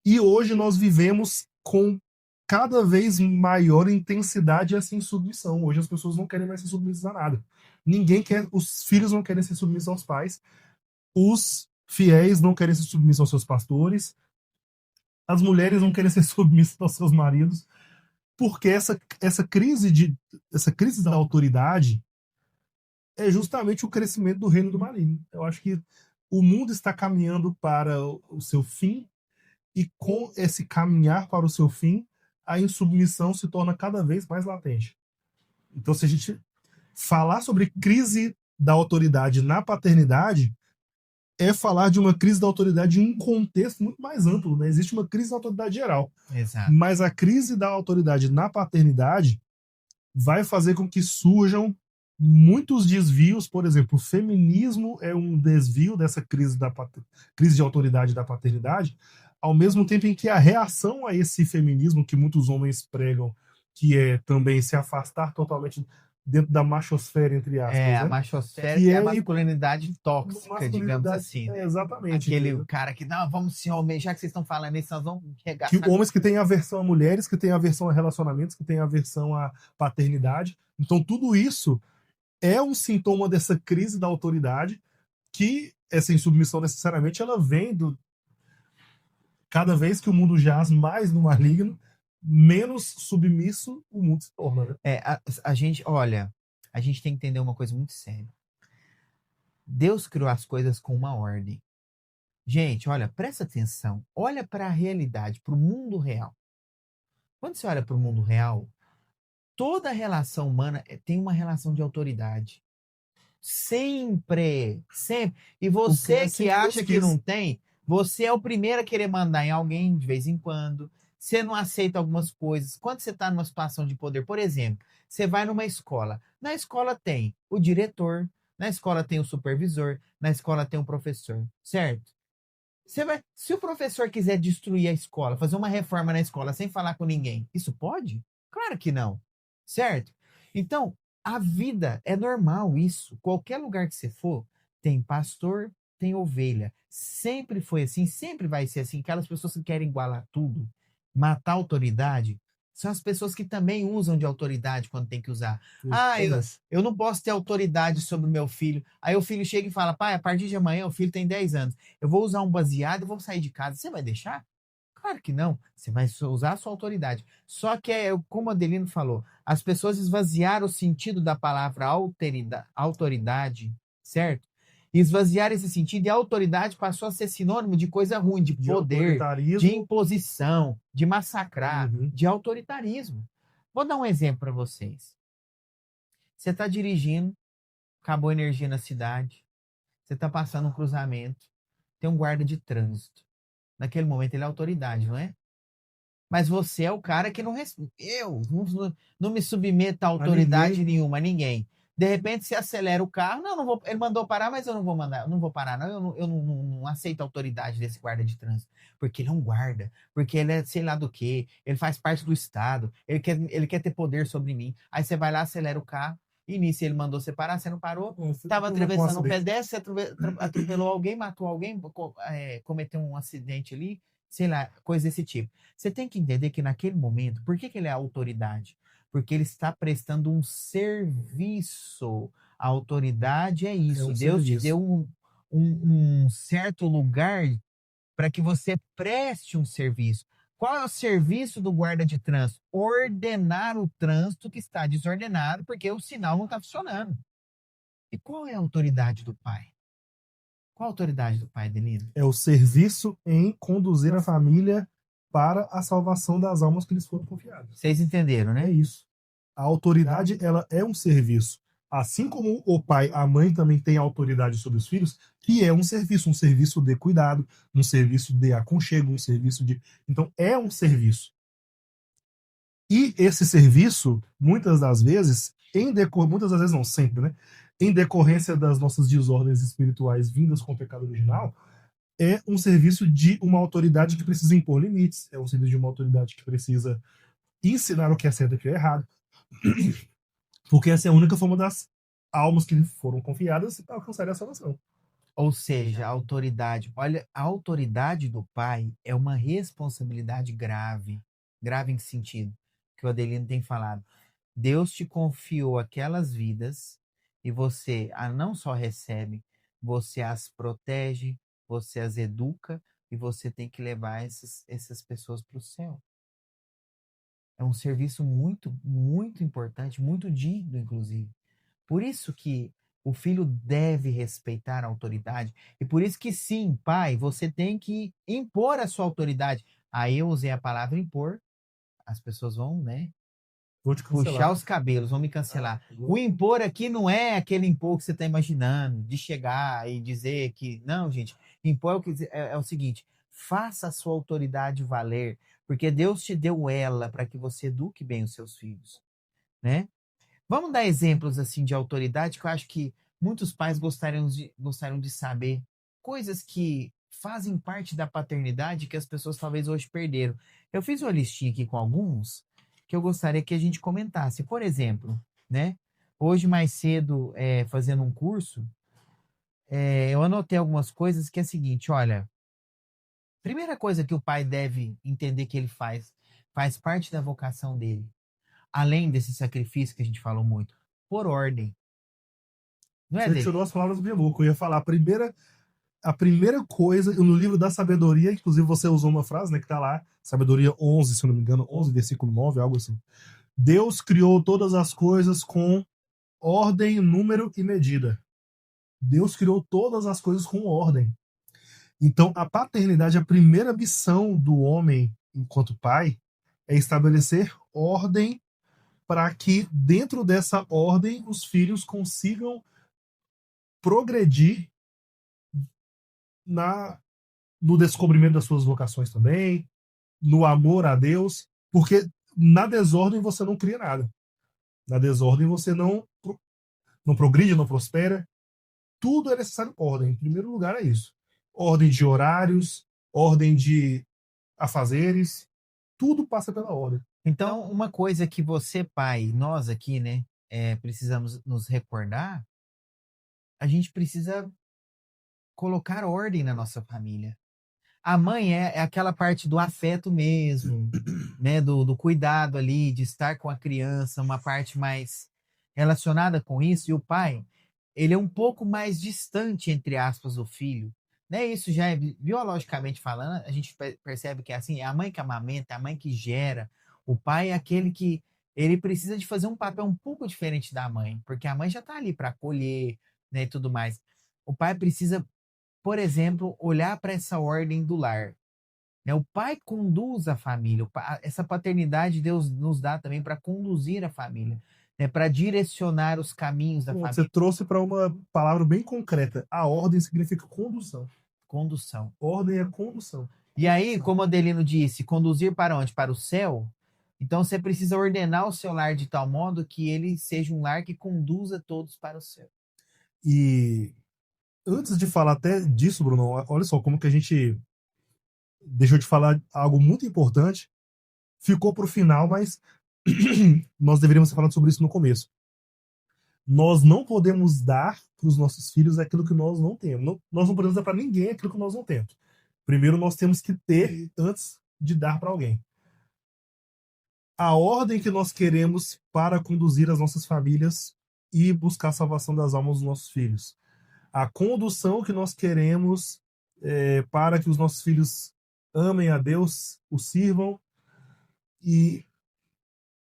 E hoje nós vivemos com cada vez maior intensidade essa insubmissão. Hoje as pessoas não querem mais ser submissas a nada. Ninguém quer, os filhos não querem ser submissos aos pais, os fiéis não querem ser submissos aos seus pastores, as mulheres não querem ser submissas aos seus maridos, porque essa crise da autoridade é justamente o crescimento do reino do maligno. Eu acho que o mundo está caminhando para o seu fim, e com esse caminhar para o seu fim, a insubmissão se torna cada vez mais latente. Então, se a gente falar sobre crise da autoridade na paternidade, é falar de uma crise da autoridade em um contexto muito mais amplo, né? Existe uma crise da autoridade geral. Exato. Mas a crise da autoridade na paternidade vai fazer com que surjam muitos desvios. Por exemplo, o feminismo é um desvio dessa crise de autoridade da paternidade, ao mesmo tempo em que a reação a esse feminismo que muitos homens pregam, que é também se afastar totalmente dentro da machosfera, entre aspas. A né? machosfera que é a masculinidade tóxica, digamos assim. Exatamente. Aquele cara que, não, vamos se homem, já que vocês estão falando isso, nós vamos regaçar. Que homens que têm aversão a mulheres, que têm aversão a relacionamentos, que têm aversão à paternidade. Então, tudo isso é um sintoma dessa crise da autoridade, que essa insubmissão necessariamente ela vem do cada vez que o mundo jaz mais no maligno, menos submisso o mundo se torna, né? A gente, olha, a gente tem que entender uma coisa muito séria. Deus criou as coisas com uma ordem. Gente, olha, presta atenção. Olha para a realidade, para o mundo real. Quando você olha para o mundo real, toda relação humana tem uma relação de autoridade. Sempre, sempre. E você que acha que não tem, Você é o primeiro a querer mandar em alguém de vez em quando. Você não aceita algumas coisas. Quando você está numa situação de poder, por exemplo, você vai numa escola. Na escola tem o diretor, na escola tem o supervisor, na escola tem o professor, certo? Se o professor quiser destruir a escola, fazer uma reforma na escola sem falar com ninguém, isso pode? Claro que não, certo? Então, a vida é normal isso. Qualquer lugar que você for, tem pastor, tem ovelha. Sempre foi assim, sempre vai ser assim. Aquelas pessoas que querem igualar tudo, matar a autoridade, são as pessoas que também usam de autoridade quando tem que usar. Ah, eu não posso ter autoridade sobre o meu filho. Aí o filho chega e fala, pai, a partir de amanhã o filho tem 10 anos. Eu vou usar um baseado e vou sair de casa. Você vai deixar? Claro que não. Você vai usar a sua autoridade. Só que é como o Adelino falou, as pessoas esvaziaram o sentido da palavra autoridade, certo? Esvaziaram esse sentido e a autoridade passou a ser sinônimo de coisa ruim, de De poder, de autoritarismo. imposição, de massacrar, Uhum. de autoritarismo. Vou dar um exemplo para vocês. Você está dirigindo, acabou a energia na cidade, você está passando um cruzamento, tem um guarda de trânsito. Naquele momento ele é autoridade, não é? Mas você é o cara que não eu não me submeto a autoridade nenhuma, a ninguém. De repente você acelera o carro, não vou, ele mandou parar, mas eu não vou mandar, eu não vou parar, não, eu não aceito a autoridade desse guarda de trânsito, porque ele é um guarda, porque ele é sei lá do que, ele faz parte do Estado, ele quer ter poder sobre mim. Aí você vai lá, acelera o carro, e nisso ele mandou você parar, você não parou, estava atravessando um pedestre, você atropelou alguém, matou alguém, cometeu um acidente ali, sei lá, coisa desse tipo. Você tem que entender que naquele momento, por que ele é autoridade? Porque ele está prestando um serviço. A autoridade é isso. um Deus te serviço. deu um certo lugar para que você preste um serviço. Qual é o serviço do guarda de trânsito? Ordenar o trânsito que está desordenado, porque o sinal não está funcionando. E qual é a autoridade do pai? Qual a autoridade do pai, Delino? É o serviço em conduzir a família para a salvação das almas que lhes foram confiadas. Vocês entenderam, né? É isso. A autoridade, ela é um serviço. Assim como o pai, a mãe também tem autoridade sobre os filhos, que é um serviço de cuidado, um serviço de aconchego, um serviço de... Então, é um serviço. E esse serviço, muitas das vezes não, sempre, né? Em decorrência das nossas desordens espirituais vindas com o pecado original, é um serviço de uma autoridade que precisa impor limites, é um serviço de uma autoridade que precisa ensinar o que é certo e o que é errado, porque essa é a única forma das almas que foram confiadas alcançarem a salvação. Ou seja, a autoridade. Olha, a autoridade do pai é uma responsabilidade grave. Grave em que sentido? Que o Adelino tem falado. Deus te confiou aquelas vidas e você não só recebe, você as protege, você as educa e você tem que levar essas pessoas para o céu. É um serviço muito, muito importante, muito digno, inclusive. Por isso que o filho deve respeitar a autoridade. E por isso que sim, pai, você tem que impor a sua autoridade. Aí eu usei a palavra impor, as pessoas vão, né, Vou te puxar cancelar. os cabelos, vão me cancelar. O impor aqui não é aquele impor que você está imaginando, de chegar e dizer que. Não, gente. Impor é o seguinte: faça a sua autoridade valer, porque Deus te deu ela para que você eduque bem os seus filhos, né? Vamos dar exemplos assim de autoridade que eu acho que muitos pais gostariam de saber. Coisas que fazem parte da paternidade que as pessoas talvez hoje perderam. Eu fiz uma listinha aqui com alguns que eu gostaria que a gente comentasse. Por exemplo, né? Hoje mais cedo, fazendo um curso, eu anotei algumas coisas que é o seguinte, olha, primeira coisa que o pai deve entender que ele faz parte da vocação dele, além desse sacrifício que a gente falou muito, por ordem. Não é Você dele? tirou as palavras do minha boca. Eu ia falar a primeira coisa, no livro da sabedoria, inclusive você usou uma frase, né, que tá lá, sabedoria 11, se eu não me engano, 11, versículo 9, algo assim. Deus criou todas as coisas com ordem, número e medida. Deus criou todas as coisas com ordem. Então, a paternidade, a primeira missão do homem enquanto pai, é estabelecer ordem para que, dentro dessa ordem, os filhos consigam progredir na no descobrimento das suas vocações também, no amor a Deus, porque na desordem você não cria nada. Na desordem você não progride, não prospera. Tudo é necessário ordem. Em primeiro lugar é isso. Ordem de horários, ordem de afazeres, tudo passa pela ordem. Então, uma coisa que você, pai, nós aqui, né, precisamos nos recordar, a gente precisa colocar ordem na nossa família. A mãe é aquela parte do afeto mesmo, né, do cuidado ali, de estar com a criança, uma parte mais relacionada com isso. E o pai, ele é um pouco mais distante, entre aspas, do filho. Né? Isso já é biologicamente falando, a gente percebe que é assim, é a mãe que amamenta, é a mãe que gera. O pai é aquele que ele precisa de fazer um papel um pouco diferente da mãe, porque a mãe já está ali para acolher, né, e tudo mais. O pai precisa, por exemplo, olhar para essa ordem do lar. Né? O pai conduz a família. Essa paternidade Deus nos dá também para conduzir a família, né? Para direcionar os caminhos da Você família. trouxe para uma palavra bem concreta. A ordem significa condução. Condução. Ordem é condução. E aí, como Adelino disse, conduzir para onde? Para o céu. Então você precisa ordenar o seu lar de tal modo que ele seja um lar que conduza todos para o céu. E antes de falar até disso, Bruno, olha só como que a gente deixou de falar algo muito importante, ficou para o final, mas nós deveríamos ter falado sobre isso no começo. Nós não podemos dar para os nossos filhos aquilo que nós não temos. Nós não podemos dar para ninguém aquilo que nós não temos. Primeiro nós temos que ter antes de dar para alguém. A ordem que nós queremos para conduzir as nossas famílias e buscar a salvação das almas dos nossos filhos. A condução que nós queremos para que os nossos filhos amem a Deus, o sirvam, e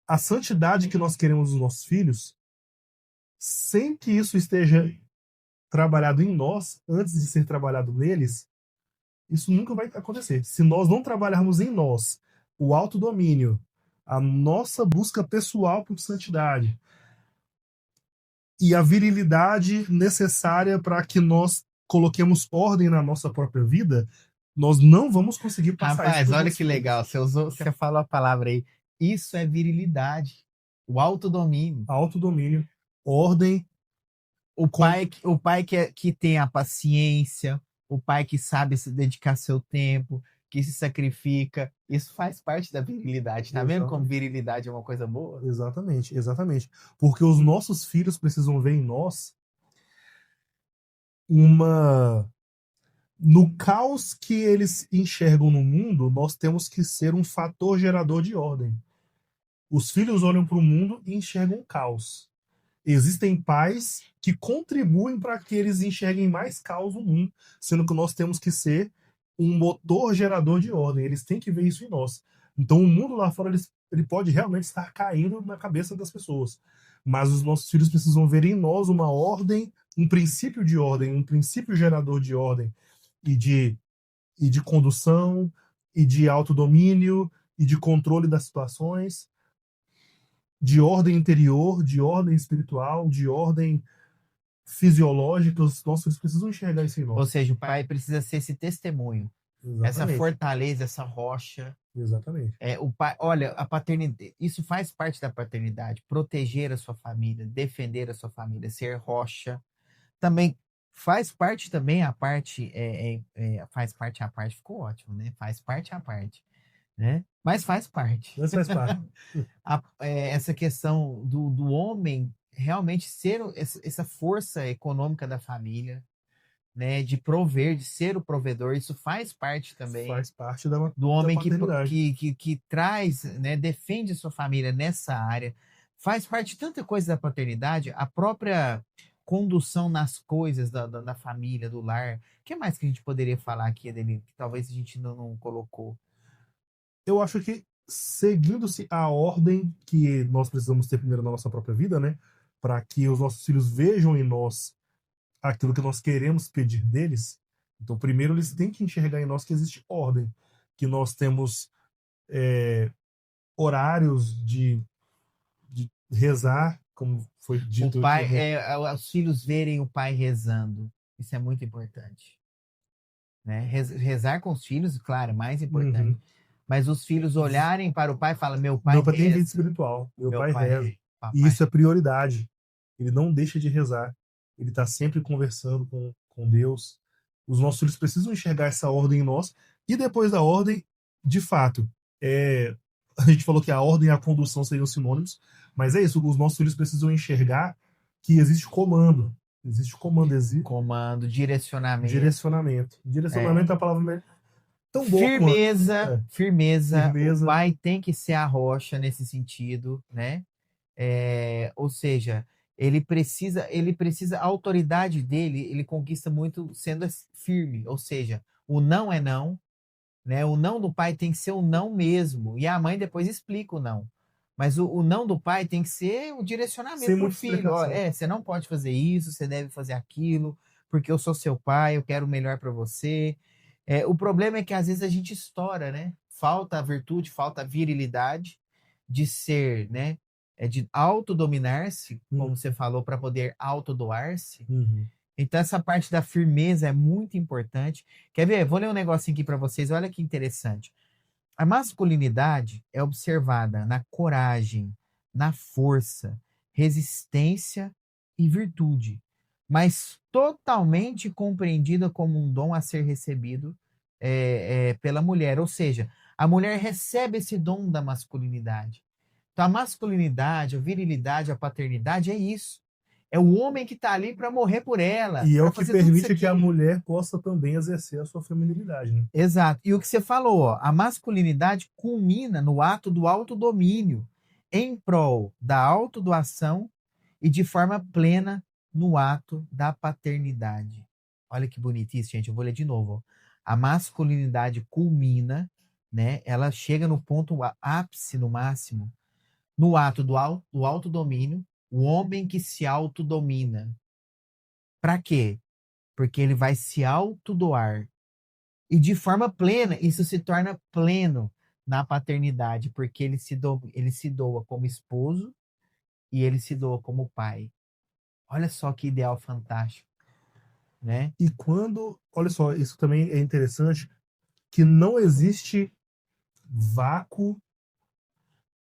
a santidade que nós queremos dos nossos filhos, sem que isso esteja trabalhado em nós, antes de ser trabalhado neles, isso nunca vai acontecer. Se nós não trabalharmos em nós o autodomínio, a nossa busca pessoal por santidade e a virilidade necessária para que nós coloquemos ordem na nossa própria vida, nós não vamos conseguir passar isso Rapaz, para os olha nossos que filhos. legal. Você falou a palavra aí. Isso é virilidade. O autodomínio. Autodomínio, ordem, O pai que tem a paciência, o pai que sabe se dedicar seu tempo, que se sacrifica, isso faz parte da virilidade. Tá vendo como virilidade é uma coisa boa? exatamente, exatamente. Porque os nossos filhos precisam ver em nós uma. No caos que eles enxergam no mundo, nós temos que ser um fator gerador de ordem. Os filhos olham para o mundo e enxergam caos. Existem pais que contribuem para que eles enxerguem mais caos no mundo, sendo que nós temos que ser um motor gerador de ordem. Eles têm que ver isso em nós. Então, o mundo lá fora ele pode realmente estar caindo na cabeça das pessoas. Mas os nossos filhos precisam ver em nós uma ordem, um princípio de ordem, um princípio gerador de ordem e de condução, e de autodomínio, e de controle das situações, de ordem interior, de ordem espiritual, de ordem fisiológica. Os nossos filhos precisam enxergar isso em Ou nós. seja, o pai precisa ser esse testemunho, essa Exatamente. fortaleza, essa rocha. Exatamente. O pai, olha, a paternidade, isso faz parte da paternidade, proteger a sua família, defender a sua família, ser rocha. Também faz parte também a parte, faz parte a parte, ficou ótimo, né? Faz parte a parte, né? Mas faz parte. Mas faz parte. Essa questão do homem realmente ser essa força econômica da família, né? De prover, de ser o provedor, isso faz parte também Faz parte do da homem paternidade. que traz, né? Defende a sua família nessa área. Faz parte de tanta coisa da paternidade, a própria condução nas coisas da família, do lar. O que mais que a gente poderia falar aqui, Adelino, que talvez a gente não colocou? Eu acho que, seguindo-se a ordem que nós precisamos ter primeiro na nossa própria vida, né? Para que os nossos filhos vejam em nós aquilo que nós queremos pedir deles. Então, primeiro, eles têm que enxergar em nós que existe ordem, que nós temos horários de rezar, como foi O dito aqui. pai, os filhos verem o pai rezando. Isso é muito importante. né? Rezar com os filhos, claro, é mais importante. Uhum. Mas os filhos olharem para o pai e falam, meu pai Meu pai tem vida reza, espiritual, meu meu pai pai, reza. E papai. isso é prioridade. Ele não deixa de rezar. Ele está sempre conversando com Deus. Os nossos filhos precisam enxergar essa ordem em nós. E depois da ordem, de fato, a gente falou que a ordem e a condução seriam sinônimos, mas é isso, os nossos filhos precisam enxergar que existe comando. Existe comando, existe Comando, direcionamento. direcionamento. É. Direcionamento é a palavra tão boa quanto. Firmeza, É, firmeza. O firmeza. pai tem que ser a rocha nesse sentido, né? Ou seja, ele precisa, a autoridade dele, ele conquista muito sendo firme, ou seja, o não é não, né? O não do pai tem que ser o não mesmo, e a mãe depois explica o não. Mas o não do pai tem que ser o Sem direcionamento para o muita filho. Ó, explicação. você não pode fazer isso, você deve fazer aquilo, porque eu sou seu pai, eu quero o melhor para você. O problema é que às vezes a gente estoura, né? Falta a virtude, falta a virilidade de ser, né? De autodominar-se, como você falou, para poder autodoar-se. Uhum. Então, essa parte da firmeza é muito importante. Quer ver? Vou ler um negocinho aqui para vocês. Olha que interessante. A masculinidade é observada na coragem, na força, resistência e virtude, mas totalmente compreendida como um dom a ser recebido pela mulher. Ou seja, a mulher recebe esse dom da masculinidade. Então, a masculinidade, a virilidade, a paternidade é isso. É o homem que está ali para morrer por ela, E é para o que fazer tudo isso permite que a aqui. mulher possa também exercer a sua feminilidade, né? Exato. E o que você falou, ó, a masculinidade culmina no ato do autodomínio, em prol da autodoação e de forma plena no ato da paternidade. Olha que bonito isso, gente. Eu vou ler de novo. Ó. A masculinidade culmina, né? Ela chega no ponto ápice, no máximo, no ato do autodomínio, o homem que se autodomina. Para quê? Porque ele vai se autodoar. E de forma plena, isso se torna pleno na paternidade, porque ele se doa como esposo e ele se doa como pai. Olha só que ideal fantástico, né? E quando, olha só, isso também é interessante, que não existe vácuo,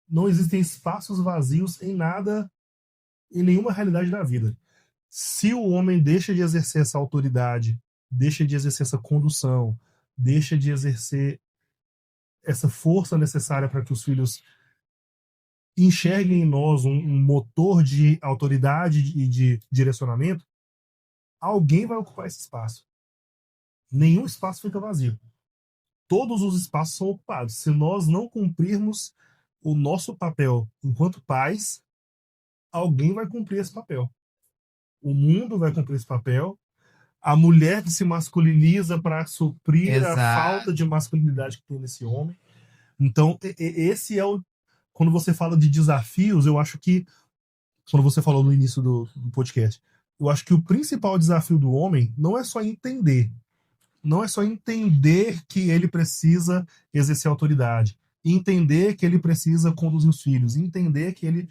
não existem espaços vazios em nada, em nenhuma realidade da vida. Se o homem deixa de exercer essa autoridade, deixa de exercer essa condução, deixa de exercer essa força necessária para que os filhos enxerguem em nós um motor de autoridade e de direcionamento, alguém vai ocupar esse espaço. Nenhum espaço fica vazio. Todos os espaços são ocupados. Se nós não cumprirmos o nosso papel enquanto pais, alguém vai cumprir esse papel. O mundo vai cumprir esse papel. A mulher que se masculiniza para suprir a falta Exato. de masculinidade que tem nesse homem. Então, esse é o. Quando você fala de desafios, eu acho que. Quando você falou no início do podcast, eu acho que o principal desafio do homem não é só entender. Não é só entender que ele precisa exercer autoridade, entender que ele precisa conduzir os filhos, entender que ele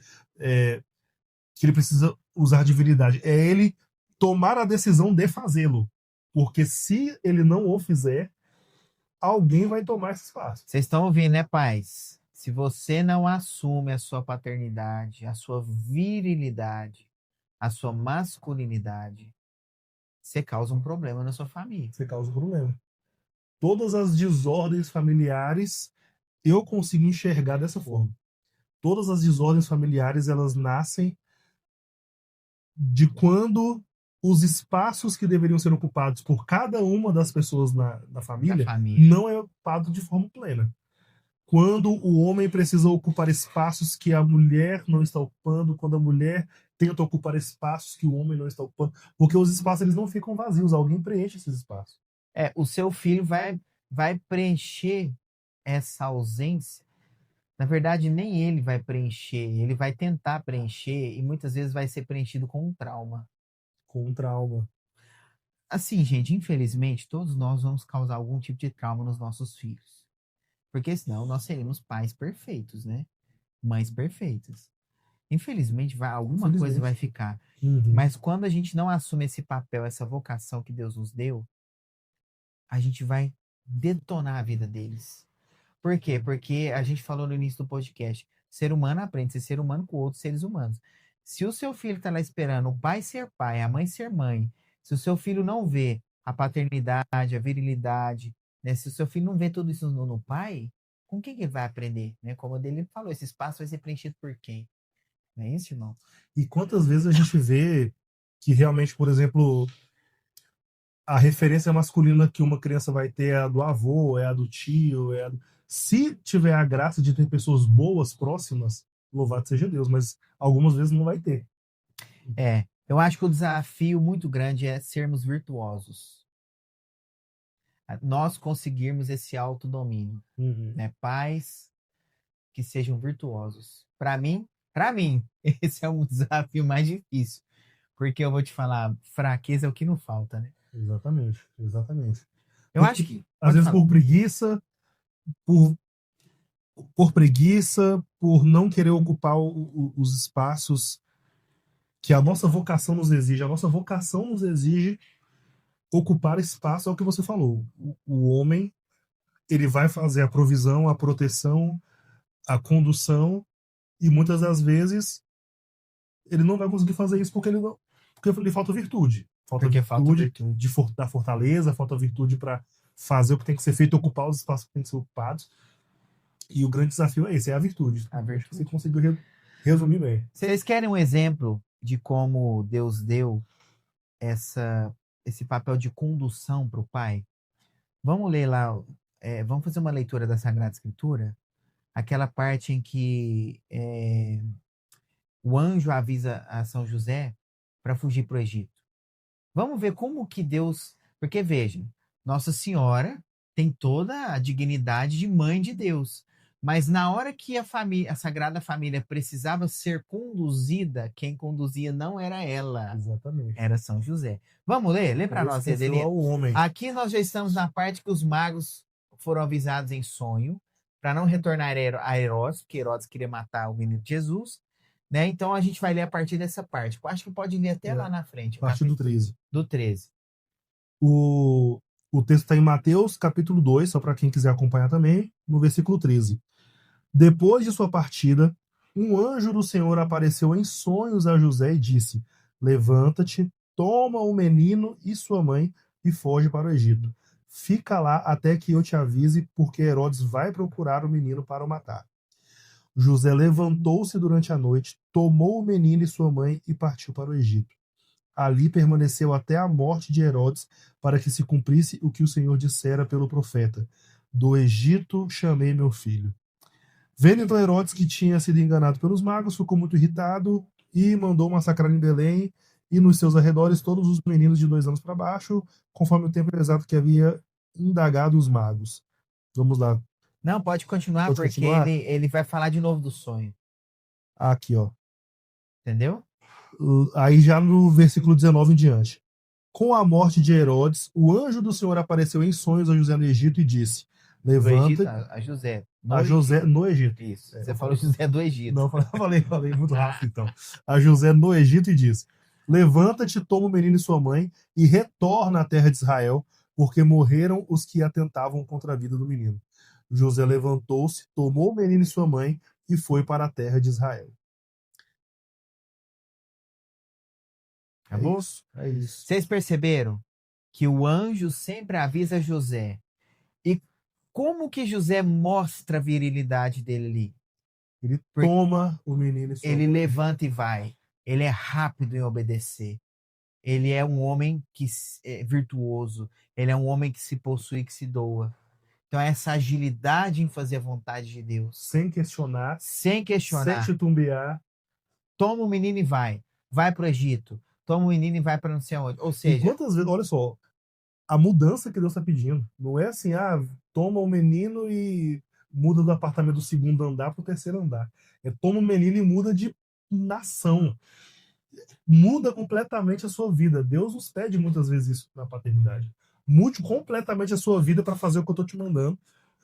precisa usar divinidade. É ele tomar a decisão de fazê-lo. Porque se ele não o fizer, alguém vai tomar esse espaço. Vocês estão ouvindo, né, pais? Se você não assume a sua paternidade, a sua virilidade, a sua masculinidade, você causa um problema na sua família. Você causa um problema. Todas as desordens familiares eu consigo enxergar dessa forma. Todas as desordens familiares elas nascem de quando os espaços que deveriam ser ocupados por cada uma das pessoas na Da família família. não é ocupado de forma plena. Quando o homem precisa ocupar espaços que a mulher não está ocupando, quando a mulher tenta ocupar espaços que o homem não está ocupando, porque os espaços eles não ficam vazios, alguém preenche esses espaços. O seu filho vai preencher essa ausência. Na verdade, nem ele vai preencher, ele vai tentar preencher e muitas vezes vai ser preenchido com um trauma. Com um trauma. Assim, gente, infelizmente, todos nós vamos causar algum tipo de trauma nos nossos filhos. Porque senão nós seremos pais perfeitos, né? Mães perfeitas. Infelizmente, alguma coisa vai ficar. Uhum. Mas quando a gente não assume esse papel, essa vocação que Deus nos deu, a gente vai detonar a vida deles. Por quê? Porque a gente falou no início do podcast, ser humano aprende a ser ser humano com outros seres humanos. Se o seu filho está lá esperando o pai ser pai, a mãe ser mãe, se o seu filho não vê a paternidade, a virilidade, né? Se o seu filho não vê tudo isso no pai, com quem que ele vai aprender? Né? Como o dele falou, esse espaço vai ser preenchido por quem? Não é isso, irmão? E quantas vezes a gente vê que realmente, por exemplo, a referência masculina que uma criança vai ter é a do avô, é a do tio, se tiver a graça de ter pessoas boas próximas, louvado seja Deus, mas algumas vezes não vai ter. Eu acho que o desafio muito grande é sermos virtuosos. Nós conseguirmos esse autodomínio, né? Pais que sejam virtuosos. Para mim, esse é um desafio mais difícil, porque eu vou te falar, fraqueza é o que não falta, né? Exatamente, exatamente. Eu acho que Às vezes por preguiça, por preguiça, por não querer ocupar os espaços que a nossa vocação nos exige. A nossa vocação nos exige ocupar espaço, é o que você falou. O homem, ele vai fazer a provisão, a proteção, a condução, e muitas das vezes ele não vai conseguir fazer isso porque lhe falta virtude. Falta virtude da fortaleza, falta virtude para fazer o que tem que ser feito, ocupar os espaços que tem que ser ocupados. E o grande desafio é esse, é a virtude. A virtude. Você conseguiu resumir bem. Vocês querem um exemplo de como Deus deu esse papel de condução para o Pai? Vamos ler lá, vamos fazer uma leitura da Sagrada Escritura, aquela parte em que o anjo avisa a São José para fugir para o Egito. Vamos ver como que Deus... Porque vejam, Nossa Senhora tem toda a dignidade de mãe de Deus, mas na hora que a Sagrada Família precisava ser conduzida, quem conduzia não era ela. Exatamente. Era São José. Vamos ler? Lê para nós, Edelino. Aqui nós já estamos na parte que os magos foram avisados em sonho para não retornar a Herodes, porque Herodes queria matar o menino Jesus, né? Então a gente vai ler a partir dessa parte. Eu acho que pode ler até lá na frente. A partir do 13. Do 13. O texto está em Mateus, capítulo 2, só para quem quiser acompanhar também, no versículo 13. Depois de sua partida, um anjo do Senhor apareceu em sonhos a José e disse: Levanta-te, toma o menino e sua mãe e foge para o Egito. Fica lá até que eu te avise, porque Herodes vai procurar o menino para o matar. José levantou-se durante a noite, tomou o menino e sua mãe e partiu para o Egito. Ali permaneceu até a morte de Herodes, para que se cumprisse o que o Senhor dissera pelo profeta: Do Egito chamei meu filho. Vendo então Herodes que tinha sido enganado pelos magos, ficou muito irritado e mandou massacrar em Belém e nos seus arredores todos os meninos de 2 anos para baixo, conforme o tempo exato que havia indagado os magos. Vamos lá. Não, pode continuar, porque ele vai falar de novo do sonho. Aqui, ó. Entendeu? Aí já no versículo 19 em diante. Com a morte de Herodes, o anjo do Senhor apareceu em sonhos a José no Egito e disse: Levanta. A José. José no Egito. Isso. Você falou José do Egito. Não, falei muito rápido então. A José no Egito e disse: Levanta-te, toma o menino e sua mãe e retorna à terra de Israel, porque morreram os que atentavam contra a vida do menino. José levantou-se, tomou o menino e sua mãe e foi para a terra de Israel. Acabou? É isso. Vocês perceberam que o anjo sempre avisa José? E como que José mostra a virilidade dele ali? Ele toma o menino e sua Ele mãe. levanta e vai. Ele é rápido em obedecer. Ele é um homem que é virtuoso. Ele é um homem que se possui, que se doa. Então, essa agilidade em fazer a vontade de Deus. Sem questionar. Sem titubear. Toma o menino e vai. Vai para o Egito. Toma o menino e vai para não sei onde. Ou seja... E quantas vezes, olha só, a mudança que Deus está pedindo. Não é assim, toma o menino e muda do apartamento do 2º andar para o 3º andar. Toma o menino e muda de nação. Muda completamente a sua vida. Deus nos pede muitas vezes isso na paternidade. Mude completamente a sua vida para fazer o que eu estou te mandando.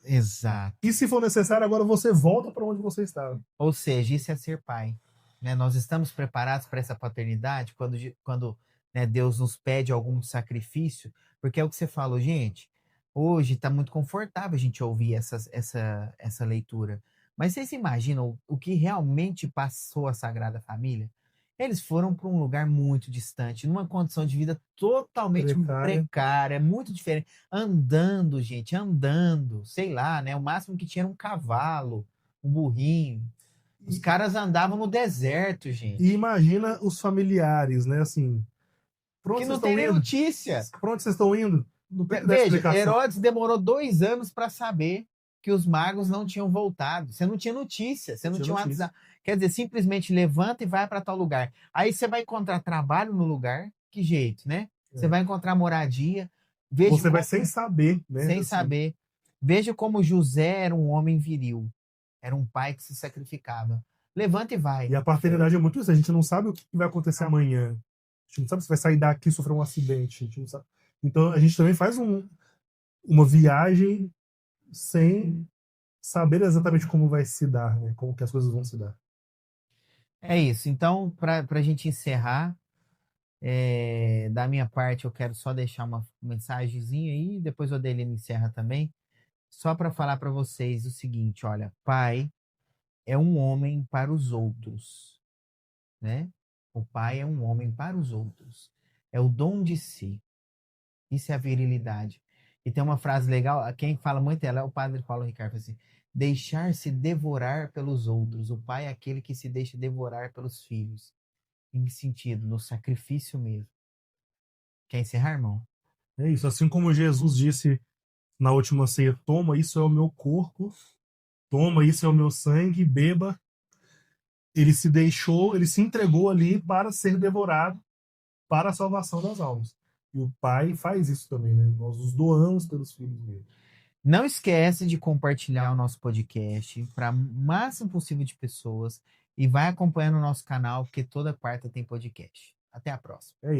Exato. E se for necessário, agora você volta para onde você estava. Ou seja, isso é ser pai. Né? Nós estamos preparados para essa paternidade quando né, Deus nos pede algum sacrifício, porque é o que você falou, gente. Hoje está muito confortável a gente ouvir essa leitura. Mas vocês imaginam o que realmente passou a Sagrada Família? Eles foram para um lugar muito distante, numa condição de vida totalmente Precária. precária, muito diferente. Andando, gente, andando, sei lá, né? O máximo que tinha era um cavalo, um burrinho. Os caras andavam no deserto, E gente. imagina os familiares, né? Assim, pra Que onde vocês não tem estão nem indo? notícia. Pra onde vocês estão indo? Não tem que dar Veja, explicação. Herodes demorou 2 anos para saber que os magos não tinham voltado. Você não tinha notícia, você não Tinha tinha notícia. WhatsApp. Quer dizer, simplesmente levanta e vai para tal lugar. Aí você vai encontrar trabalho no lugar, que jeito, né? Você É. vai encontrar moradia. Veja Você vai como, sem saber, né? sem Assim. saber. Veja como José era um homem viril. Era um pai que se sacrificava. Levanta e vai. E a paternidade é muito isso. A gente não sabe o que vai acontecer amanhã. A gente não sabe se vai sair daqui e sofrer um acidente. A gente não sabe. Então a gente também faz uma viagem sem saber exatamente como vai se dar, né? Como que as coisas vão se dar. É isso. Então, para a gente encerrar, da minha parte, eu quero só deixar uma mensagenzinha aí, depois o Adelino encerra também, só para falar para vocês o seguinte: olha, pai é um homem para os outros, né? O pai é um homem para os outros. É o dom de si. Isso é a virilidade. E tem uma frase legal, quem fala muito ela é o padre Paulo Ricardo, fala assim: deixar-se devorar pelos outros. O pai é aquele que se deixa devorar pelos filhos. Em que sentido? No sacrifício mesmo. Quer encerrar, irmão? É isso. Assim como Jesus disse na última ceia: toma, isso é o meu corpo, toma, isso é o meu sangue, beba. Ele se deixou, ele se entregou ali para ser devorado para a salvação das almas. E o pai faz isso também, né? Nós nos doamos pelos filhos dele. Não esquece de compartilhar o nosso podcast para o máximo possível de pessoas e vai acompanhando o nosso canal, porque toda quarta tem podcast. Até a próxima. É isso.